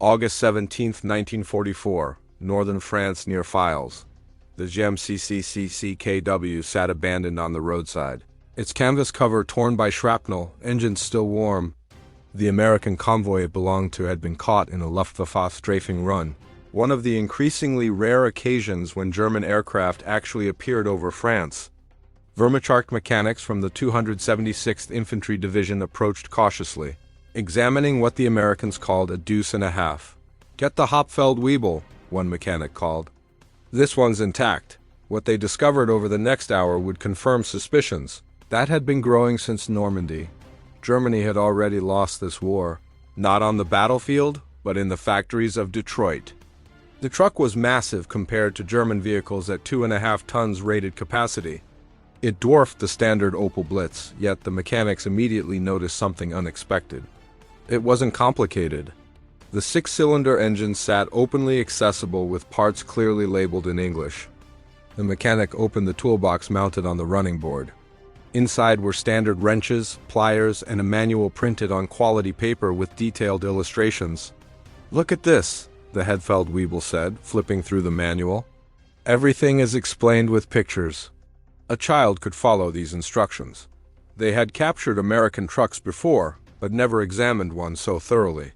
August 17, 1944, northern France near Falaise. The GMC CCKW sat abandoned on the roadside. Its canvas cover torn by shrapnel, engines still warm. The American convoy it belonged to had been caught in a Luftwaffe strafing run, one of the increasingly rare occasions when German aircraft actually appeared over France. Wehrmacht mechanics from the 276th Infantry Division approached cautiously, examining what the Americans called a deuce and a half. "Get the Hopfeld-Weibel," one mechanic called. "This one's intact." What they discovered over the next hour would confirm suspicions that had been growing since Normandy. Germany had already lost this war, not on the battlefield, but in the factories of Detroit. The truck was massive compared to German vehicles at 2.5 tons rated capacity. It dwarfed the standard Opel Blitz, yet the mechanics immediately noticed something unexpected. It wasn't complicated. The 6-cylinder engine sat openly accessible with parts clearly labeled in English. The mechanic opened the toolbox mounted on the running board. Inside were standard wrenches, pliers, and a manual printed on quality paper with detailed illustrations. "Look at this," the Hopfeld-Weibel said, flipping through the manual. "Everything is explained with pictures." A child could follow these instructions. They had captured American trucks before, but never examined one so thoroughly.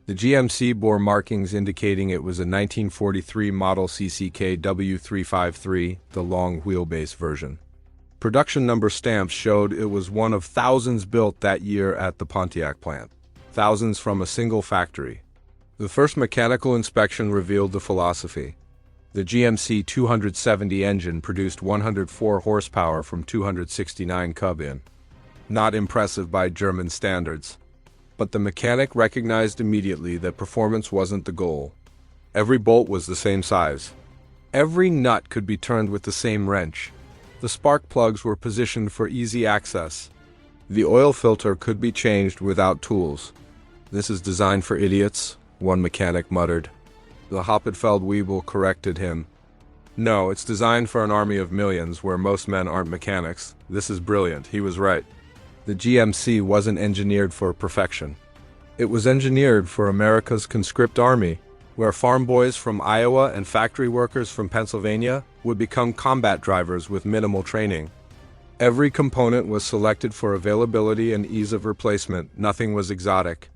The GMC bore markings indicating it was a 1943 model CCKW 353, the long wheelbase version. Production number stamps showed it was one of thousands built that year at the Pontiac plant, thousands from a single factory. The first mechanical inspection revealed the philosophy. The GMC 270 engine produced 104 horsepower from 269 cub-in. Not impressive by German standards. But the mechanic recognized immediately that performance wasn't the goal. Every bolt was the same size. Every nut could be turned with the same wrench. The spark plugs were positioned for easy access. The oil filter could be changed without tools. "This is designed for idiots," one mechanic muttered. The Hopfeld-Weibel corrected him. "No, it's designed for an army of millions where most men aren't mechanics. This is brilliant." He was right. The GMC wasn't engineered for perfection. It was engineered for America's conscript army, where farm boys from Iowa and factory workers from Pennsylvania would become combat drivers with minimal training. Every component was selected for availability and ease of replacement. Nothing was exotic.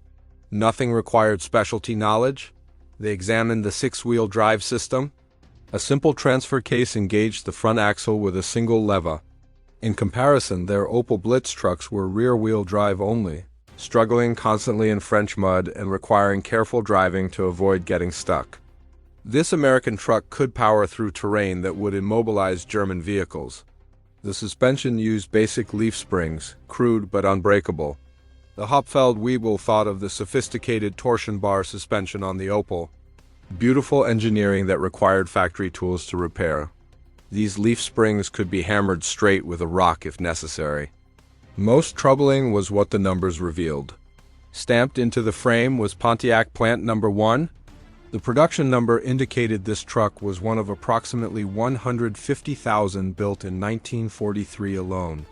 Nothing required specialty knowledge. They examined the 6-wheel drive system. A simple transfer case engaged the front axle with a single lever. In comparison, their Opel Blitz trucks were rear-wheel drive only, struggling constantly in French mud and requiring careful driving to avoid getting stuck. This American truck could power through terrain that would immobilize German vehicles. The suspension used basic leaf springs, crude but unbreakable. The Hopfeld-Weibel thought of the sophisticated torsion bar suspension on the Opel. Beautiful engineering that required factory tools to repair. These leaf springs could be hammered straight with a rock if necessary. Most troubling was what the numbers revealed. Stamped into the frame was Pontiac Plant Number 1. The production number indicated this truck was one of approximately 150,000 built in 1943 alone.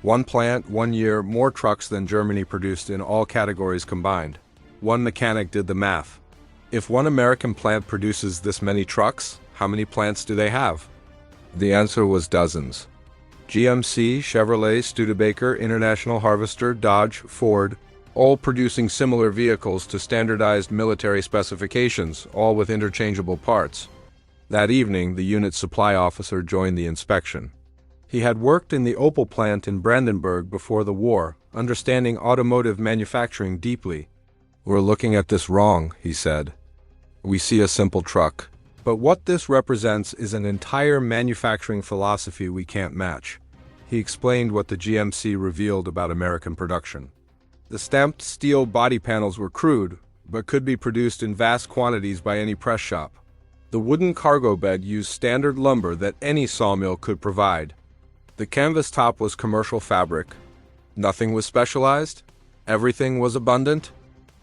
One plant, 1 year, more trucks than Germany produced in all categories combined. One mechanic did the math. If one American plant produces this many trucks, how many plants do they have? The answer was dozens. GMC, Chevrolet, Studebaker, International Harvester, Dodge, Ford, all producing similar vehicles to standardized military specifications, all with interchangeable parts. That evening, the unit's supply officer joined the inspection. He had worked in the Opel plant in Brandenburg before the war, understanding automotive manufacturing deeply. "We're looking at this wrong," he said. "We see a simple truck. But what this represents is an entire manufacturing philosophy we can't match." He explained what the GMC revealed about American production. The stamped steel body panels were crude, but could be produced in vast quantities by any press shop. The wooden cargo bed used standard lumber that any sawmill could provide. The canvas top was commercial fabric. Nothing was specialized. Everything was abundant.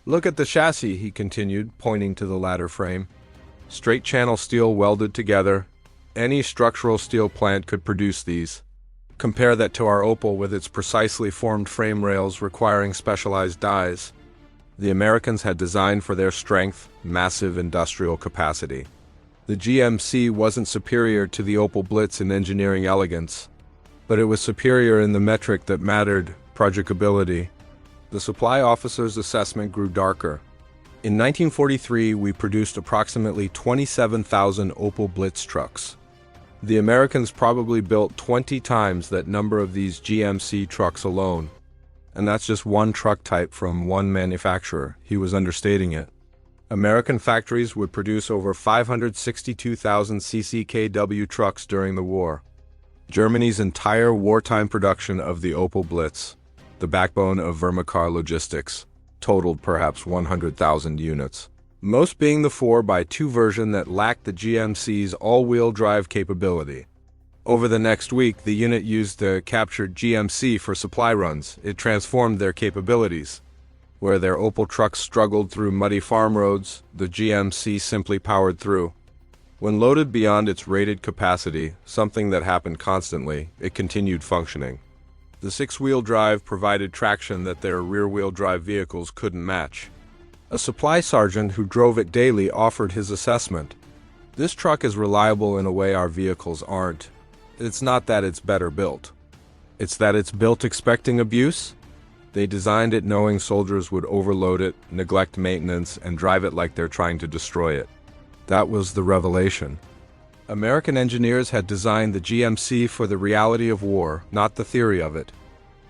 "Look at the chassis," he continued, pointing to the ladder frame. Straight channel steel welded together. Any structural steel plant could produce these. Compare that to our Opel with its precisely formed frame rails requiring specialized dies. The Americans had designed for their strength, massive industrial capacity. The GMC wasn't superior to the Opel Blitz in engineering elegance, but it was superior in the metric that mattered, projectability. The supply officer's assessment grew darker. In 1943, we produced approximately 27,000 Opel Blitz trucks. The Americans probably built 20 times that number of these GMC trucks alone. And that's just one truck type from one manufacturer. He was understating it. American factories would produce over 562,000 CCKW trucks during the war. Germany's entire wartime production of the Opel Blitz, the backbone of Wehrmacht logistics, totaled perhaps 100,000 units, most being the 4x2 version that lacked the GMC's all-wheel drive capability. Over the next week, the unit used the captured GMC for supply runs. It transformed their capabilities. Where their Opel trucks struggled through muddy farm roads, the GMC simply powered through. When loaded beyond its rated capacity, something that happened constantly, it continued functioning. The six-wheel drive provided traction that their rear-wheel drive vehicles couldn't match. A supply sergeant who drove it daily offered his assessment. This truck is reliable in a way our vehicles aren't. It's not that it's better built. It's that it's built expecting abuse. They designed it knowing soldiers would overload it, neglect maintenance, and drive it like they're trying to destroy it. That was the revelation. American engineers had designed the GMC for the reality of war, not the theory of it.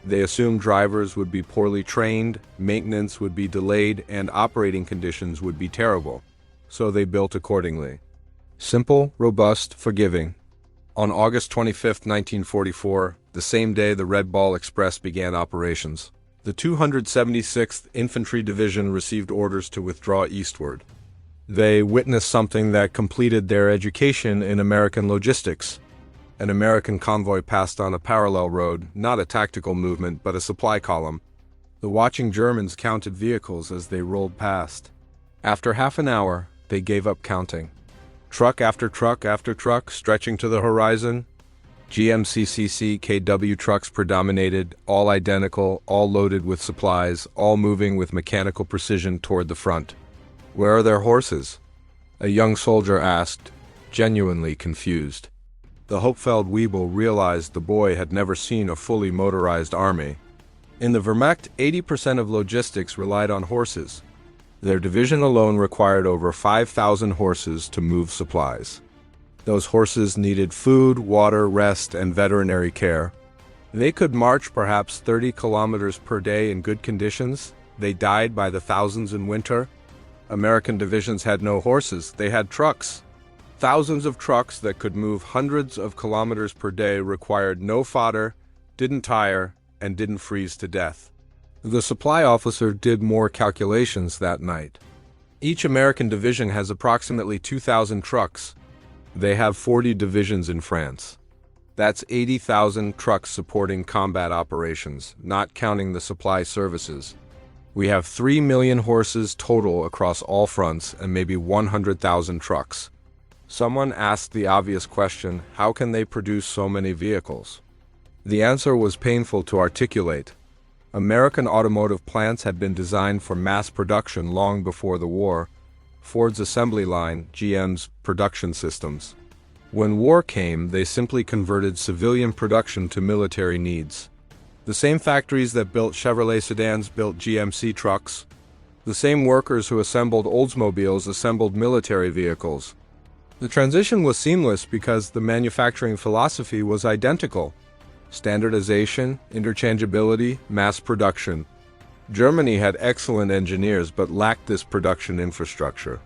They assumed drivers would be poorly trained, maintenance would be delayed, and operating conditions would be terrible. So they built accordingly. Simple, robust, forgiving. On August 25, 1944, the same day the Red Ball Express began operations, the 276th Infantry Division received orders to withdraw eastward. They witnessed something that completed their education in American logistics. An American convoy passed on a parallel road, not a tactical movement, but a supply column. The watching Germans counted vehicles as they rolled past. After half an hour, they gave up counting. Truck after truck after truck stretching to the horizon. GMC CCKW trucks predominated, all identical, all loaded with supplies, all moving with mechanical precision toward the front. "Where are their horses?" a young soldier asked, genuinely confused. The Hopefeld Weeble realized the boy had never seen a fully motorized army. In the Wehrmacht, 80% of logistics relied on horses. Their division alone required over 5,000 horses to move supplies. Those horses needed food, water, rest, and veterinary care. They could march perhaps 30 kilometers per day in good conditions. They died by the thousands in winter. American divisions had no horses, they had trucks. Thousands of trucks that could move hundreds of kilometers per day required no fodder, didn't tire, and didn't freeze to death. The supply officer did more calculations that night. Each American division has approximately 2,000 trucks. They have 40 divisions in France. That's 80,000 trucks supporting combat operations, not counting the supply services. We have 3 million horses total across all fronts and maybe 100,000 trucks. Someone asked the obvious question, how can they produce so many vehicles? The answer was painful to articulate. American automotive plants had been designed for mass production long before the war. Ford's assembly line, GM's production systems. When war came, they simply converted civilian production to military needs. The same factories that built Chevrolet sedans built GMC trucks. The same workers who assembled Oldsmobiles assembled military vehicles. The transition was seamless because the manufacturing philosophy was identical. Standardization, interchangeability, mass production. Germany had excellent engineers but lacked this production infrastructure.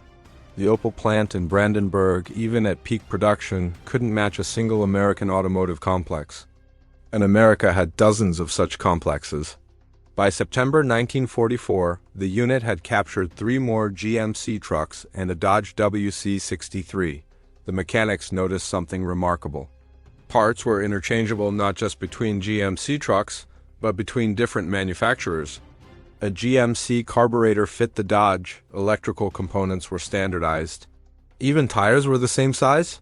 The Opel plant in Brandenburg, even at peak production, couldn't match a single American automotive complex. And America had dozens of such complexes. By September 1944, the unit had captured 3 more GMC trucks and a Dodge WC-63. The mechanics noticed something remarkable. Parts were interchangeable not just between GMC trucks, but between different manufacturers. A GMC carburetor fit the Dodge, electrical components were standardized. Even tires were the same size?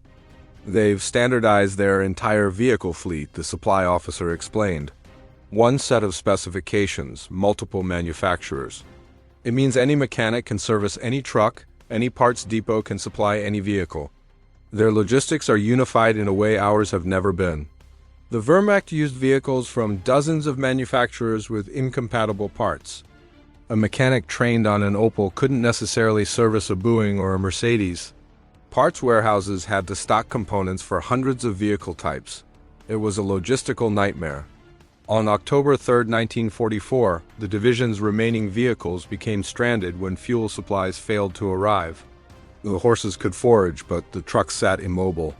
They've standardized their entire vehicle fleet, the supply officer explained. One set of specifications, multiple manufacturers. It means any mechanic can service any truck, any parts depot can supply any vehicle. Their logistics are unified in a way ours have never been. The Wehrmacht used vehicles from dozens of manufacturers with incompatible parts. A mechanic trained on an Opel couldn't necessarily service a Boeing or a Mercedes. Parts warehouses had to stock components for hundreds of vehicle types. It was a logistical nightmare. On October 3, 1944, the division's remaining vehicles became stranded when fuel supplies failed to arrive. The horses could forage, but the trucks sat immobile.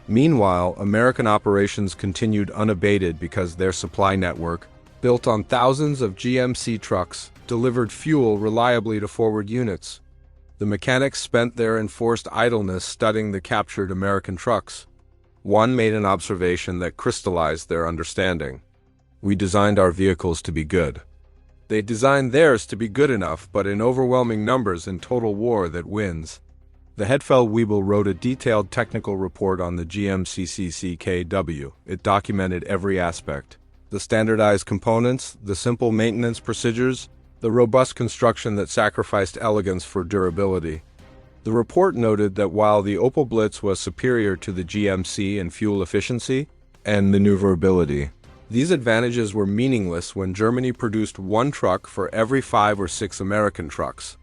Meanwhile, American operations continued unabated because their supply network, built on thousands of GMC trucks, delivered fuel reliably to forward units. The mechanics spent their enforced idleness studying the captured American trucks. One made an observation that crystallized their understanding. We designed our vehicles to be good. They designed theirs to be good enough, but in overwhelming numbers in total war that wins. The Hetfeld-Weibel wrote a detailed technical report on the GMC CCKW. It documented every aspect: the standardized components, the simple maintenance procedures, the robust construction that sacrificed elegance for durability. The report noted that while the Opel Blitz was superior to the GMC in fuel efficiency and maneuverability, these advantages were meaningless when Germany produced one truck for every 5 or 6 American trucks.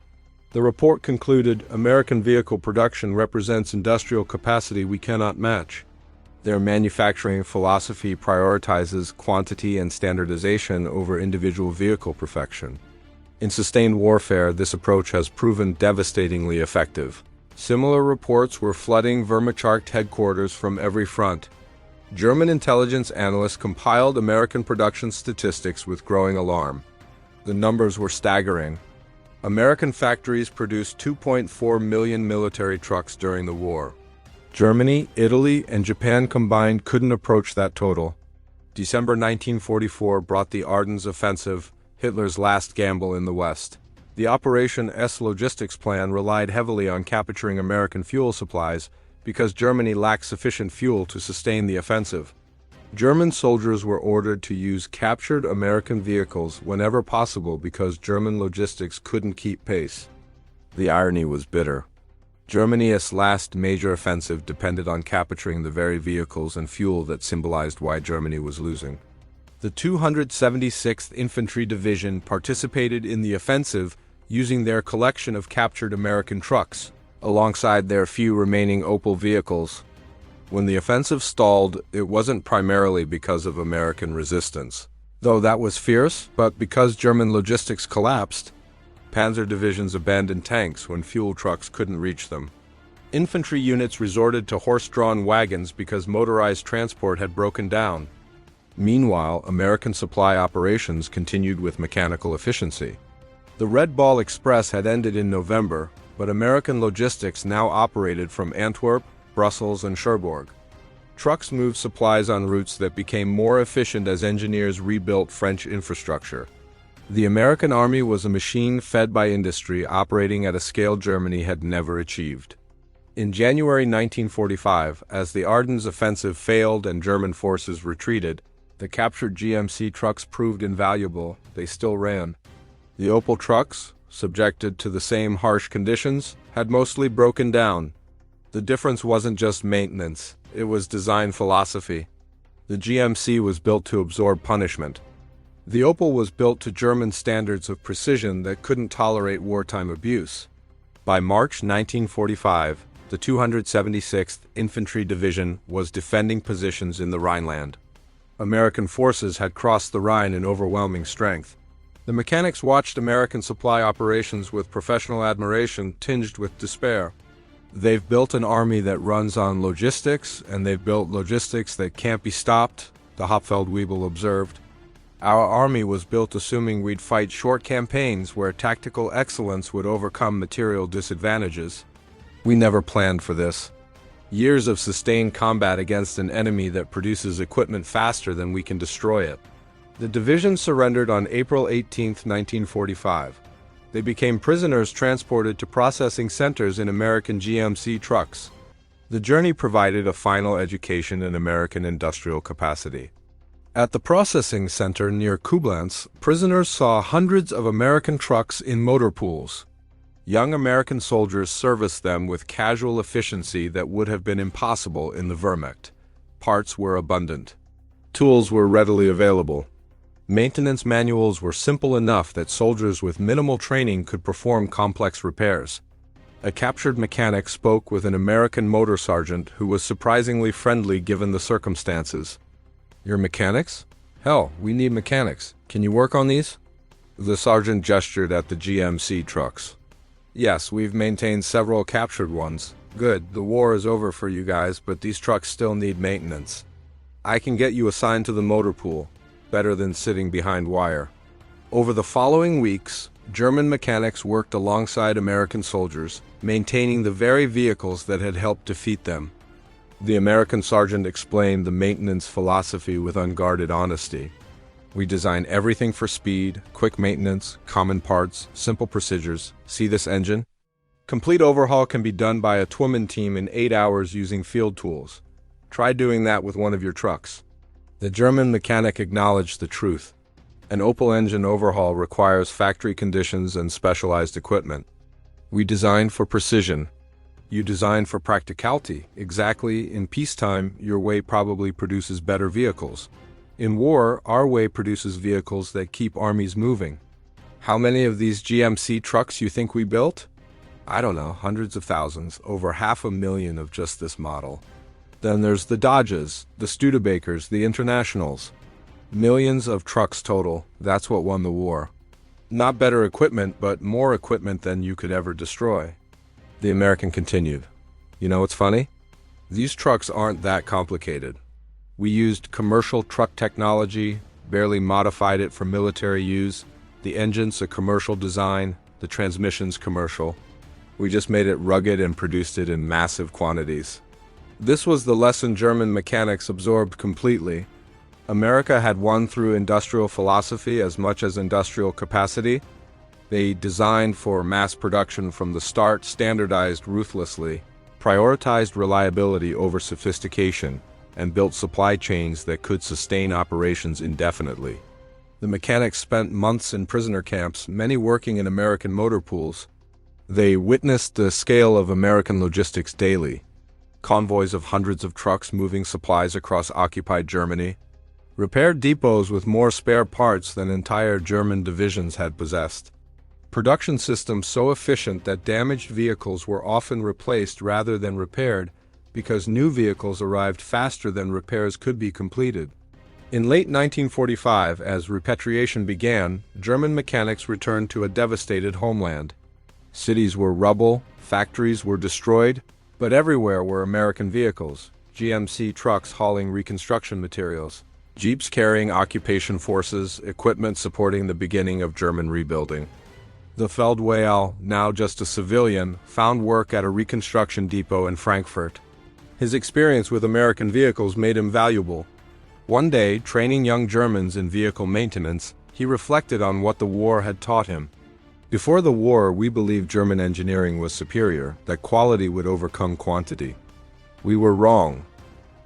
The report concluded, American vehicle production represents industrial capacity we cannot match. Their manufacturing philosophy prioritizes quantity and standardization over individual vehicle perfection. In sustained warfare, this approach has proven devastatingly effective. Similar reports were flooding Wehrmacht headquarters from every front. German intelligence analysts compiled American production statistics with growing alarm. The numbers were staggering. American factories produced 2.4 million military trucks during the war. Germany, Italy, and Japan combined couldn't approach that total. December 1944 brought the Ardennes offensive, Hitler's last gamble in the West. The Operation S logistics plan relied heavily on capturing American fuel supplies because Germany lacked sufficient fuel to sustain the offensive. German soldiers were ordered to use captured American vehicles whenever possible because German logistics couldn't keep pace. The irony was bitter. Germany's last major offensive depended on capturing the very vehicles and fuel that symbolized why Germany was losing. The 276th Infantry Division participated in the offensive using their collection of captured American trucks, alongside their few remaining Opel vehicles. When the offensive stalled, it wasn't primarily because of American resistance, though that was fierce, but because German logistics collapsed. Panzer divisions abandoned tanks when fuel trucks couldn't reach them. Infantry units resorted to horse-drawn wagons because motorized transport had broken down. Meanwhile, American supply operations continued with mechanical efficiency. The Red Ball Express had ended in November, but American logistics now operated from Antwerp, Brussels, and Cherbourg. Trucks moved supplies on routes that became more efficient as engineers rebuilt French infrastructure. The American Army was a machine fed by industry operating at a scale Germany had never achieved. In January 1945, as the Ardennes offensive failed and German forces retreated, the captured GMC trucks proved invaluable. They still ran. The Opel trucks, subjected to the same harsh conditions, had mostly broken down. The difference wasn't just maintenance, it was design philosophy. The GMC was built to absorb punishment. The Opel was built to German standards of precision that couldn't tolerate wartime abuse. By March 1945, the 276th Infantry Division was defending positions in the Rhineland. American forces had crossed the Rhine in overwhelming strength. The mechanics watched American supply operations with professional admiration tinged with despair. They've built an army that runs on logistics, and they've built logistics that can't be stopped, the Hetfeld-Weibel observed. Our army was built assuming we'd fight short campaigns where tactical excellence would overcome material disadvantages. We never planned for this. Years of sustained combat against an enemy that produces equipment faster than we can destroy it. The division surrendered on April 18, 1945. They became prisoners transported to processing centers in American GMC trucks. The journey provided a final education in American industrial capacity. At the processing center near Koblenz, prisoners saw hundreds of American trucks in motor pools. Young American soldiers serviced them with casual efficiency that would have been impossible in the Wehrmacht. Parts were abundant. Tools were readily available. Maintenance manuals were simple enough that soldiers with minimal training could perform complex repairs. A captured mechanic spoke with an American motor sergeant who was surprisingly friendly given the circumstances. "You're mechanics? Hell, we need mechanics. Can you work on these?" The sergeant gestured at the GMC trucks. "Yes, we've maintained several captured ones. Good, the war is over for you guys, but these trucks still need maintenance. I can get you assigned to the motor pool. Better than sitting behind wire." Over the following weeks, German mechanics worked alongside American soldiers, maintaining the very vehicles that had helped defeat them. The American sergeant explained the maintenance philosophy with unguarded honesty. "We design everything for speed, quick maintenance, common parts, simple procedures. See this engine? Complete overhaul can be done by a two-man team in 8 hours using field tools. Try doing that with one of your trucks." The German mechanic acknowledged the truth. An Opel engine overhaul requires factory conditions and specialized equipment. "We design for precision. You design for practicality. Exactly, in peacetime, your way probably produces better vehicles. In war, our way produces vehicles that keep armies moving. How many of these GMC trucks you think we built? I don't know, hundreds of thousands, over 500,000 of just this model. Then there's the Dodges, the Studebakers, the Internationals. Millions of trucks total, that's what won the war. Not better equipment, but more equipment than you could ever destroy." The American continued. "You know what's funny? These trucks aren't that complicated. We used commercial truck technology, barely modified it for military use. The engine's a commercial design, the transmission's commercial. We just made it rugged and produced it in massive quantities." This was the lesson German mechanics absorbed completely. America had won through industrial philosophy as much as industrial capacity. They designed for mass production from the start, standardized ruthlessly, prioritized reliability over sophistication, and built supply chains that could sustain operations indefinitely. The mechanics spent months in prisoner camps, many working in American motor pools. They witnessed the scale of American logistics daily. Convoys of hundreds of trucks moving supplies across occupied Germany. Repair depots with more spare parts than entire German divisions had possessed. Production systems so efficient that damaged vehicles were often replaced rather than repaired because new vehicles arrived faster than repairs could be completed. In late 1945, as repatriation began, German mechanics returned to a devastated homeland. Cities were rubble, factories were destroyed, but everywhere were American vehicles, GMC trucks hauling reconstruction materials, Jeeps carrying occupation forces, equipment supporting the beginning of German rebuilding. The Feldwebel, now just a civilian, found work at a reconstruction depot in Frankfurt. His experience with American vehicles made him valuable. One day, training young Germans in vehicle maintenance, he reflected on what the war had taught him. "Before the war, we believed German engineering was superior, that quality would overcome quantity. We were wrong.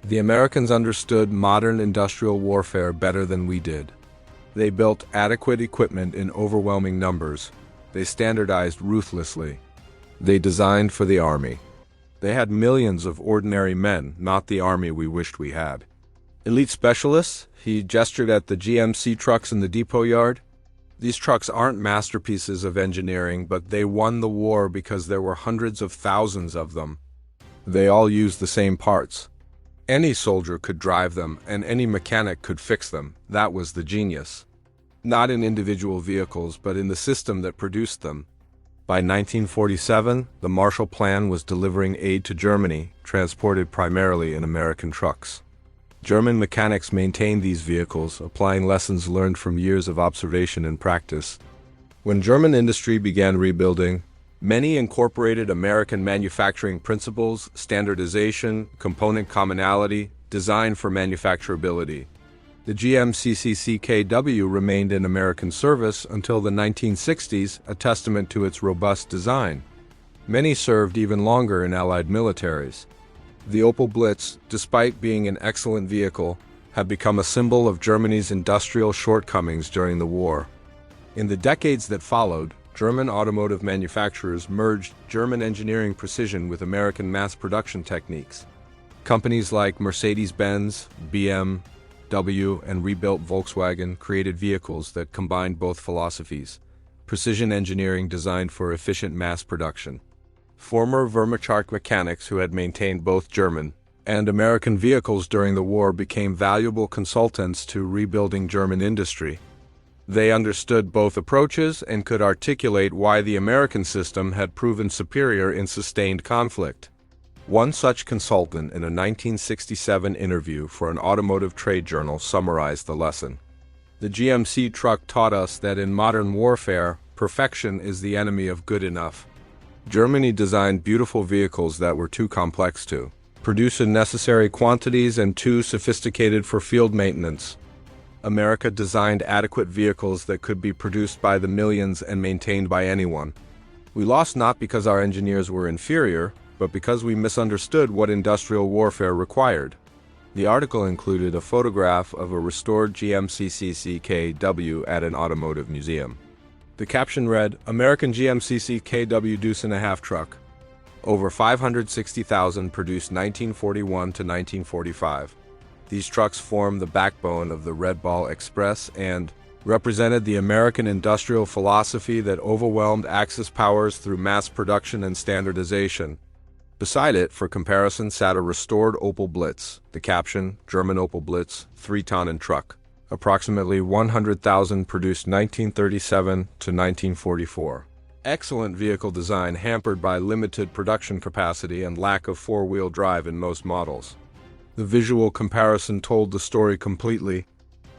The Americans understood modern industrial warfare better than we did. They built adequate equipment in overwhelming numbers. They standardized ruthlessly. They designed for the army. They had millions of ordinary men, not the army we wished we had. Elite specialists?" He gestured at the GMC trucks in the depot yard. "These trucks aren't masterpieces of engineering, but they won the war because there were hundreds of thousands of them. They all used the same parts. Any soldier could drive them, and any mechanic could fix them. That was the genius. Not in individual vehicles, but in the system that produced them." By 1947, the Marshall Plan was delivering aid to Germany, transported primarily in American trucks. German mechanics maintained these vehicles, applying lessons learned from years of observation and practice. When German industry began rebuilding, many incorporated American manufacturing principles, standardization, component commonality, design for manufacturability. The GMC CCKW remained in American service until the 1960s, a testament to its robust design. Many served even longer in Allied militaries. The Opel Blitz, despite being an excellent vehicle, had become a symbol of Germany's industrial shortcomings during the war. In the decades that followed, German automotive manufacturers merged German engineering precision with American mass production techniques. Companies like Mercedes-Benz, BMW, and rebuilt Volkswagen created vehicles that combined both philosophies: precision engineering designed for efficient mass production. Former Wehrmacht mechanics who had maintained both German and American vehicles during the war became valuable consultants to rebuilding German industry. They understood both approaches and could articulate why the American system had proven superior in sustained conflict. One such consultant in a 1967 interview for an automotive trade journal summarized the lesson. "The GMC truck taught us that in modern warfare, perfection is the enemy of good enough." Germany designed beautiful vehicles that were too complex to produce in necessary quantities and too sophisticated for field maintenance. America designed adequate vehicles that could be produced by the millions and maintained by anyone. We lost not because our engineers were inferior, but because we misunderstood what industrial warfare required. The article included a photograph of a restored GMC CCKW at an automotive museum. The caption read, "American GMC CCKW Deuce and a half truck. Over 560,000 produced 1941 to 1945. These trucks formed the backbone of the Red Ball Express and represented the American industrial philosophy that overwhelmed Axis powers through mass production and standardization." Beside it, for comparison, sat a restored Opel Blitz. The caption, "German Opel Blitz, 3-ton truck. Approximately 100,000 produced 1937 to 1944. Excellent vehicle design hampered by limited production capacity and lack of four-wheel drive in most models." The visual comparison told the story completely.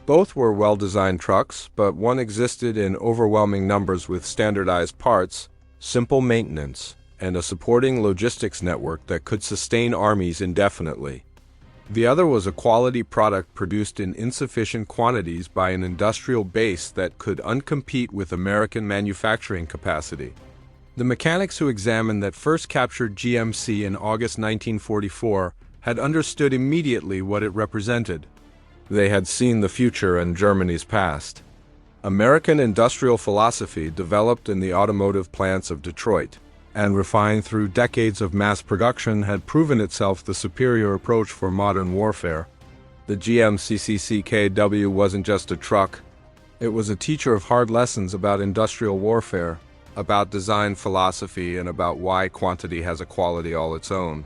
Both were well-designed trucks, but one existed in overwhelming numbers with standardized parts, simple maintenance, and a supporting logistics network that could sustain armies indefinitely. The other was a quality product produced in insufficient quantities by an industrial base that could uncompete with American manufacturing capacity. The mechanics who examined that first captured GMC in August 1944 had understood immediately what it represented. They had seen the future and Germany's past. American industrial philosophy developed in the automotive plants of Detroit and refined through decades of mass production had proven itself the superior approach for modern warfare. The GMC CCKW wasn't just a truck. It was a teacher of hard lessons about industrial warfare, about design philosophy, and about why quantity has a quality all its own.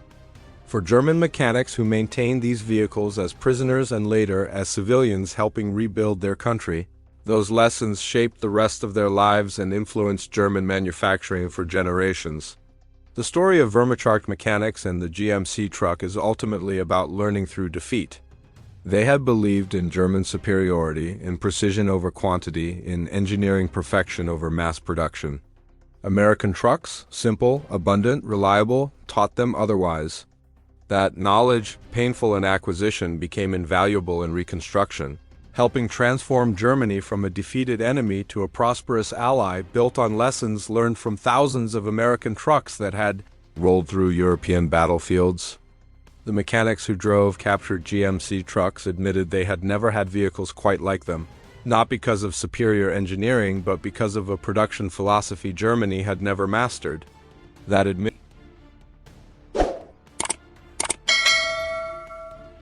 For German mechanics who maintained these vehicles as prisoners and later as civilians helping rebuild their country, those lessons shaped the rest of their lives and influenced German manufacturing for generations. The story of Wehrmacht mechanics and the GMC truck is ultimately about learning through defeat. They had believed in German superiority, in precision over quantity, in engineering perfection over mass production. American trucks, simple, abundant, reliable, taught them otherwise. That knowledge, painful in acquisition, became invaluable in reconstruction, helping transform Germany from a defeated enemy to a prosperous ally built on lessons learned from thousands of American trucks that had rolled through European battlefields. The mechanics who drove captured GMC trucks admitted they had never had vehicles quite like them, not because of superior engineering, but because of a production philosophy Germany had never mastered. That admission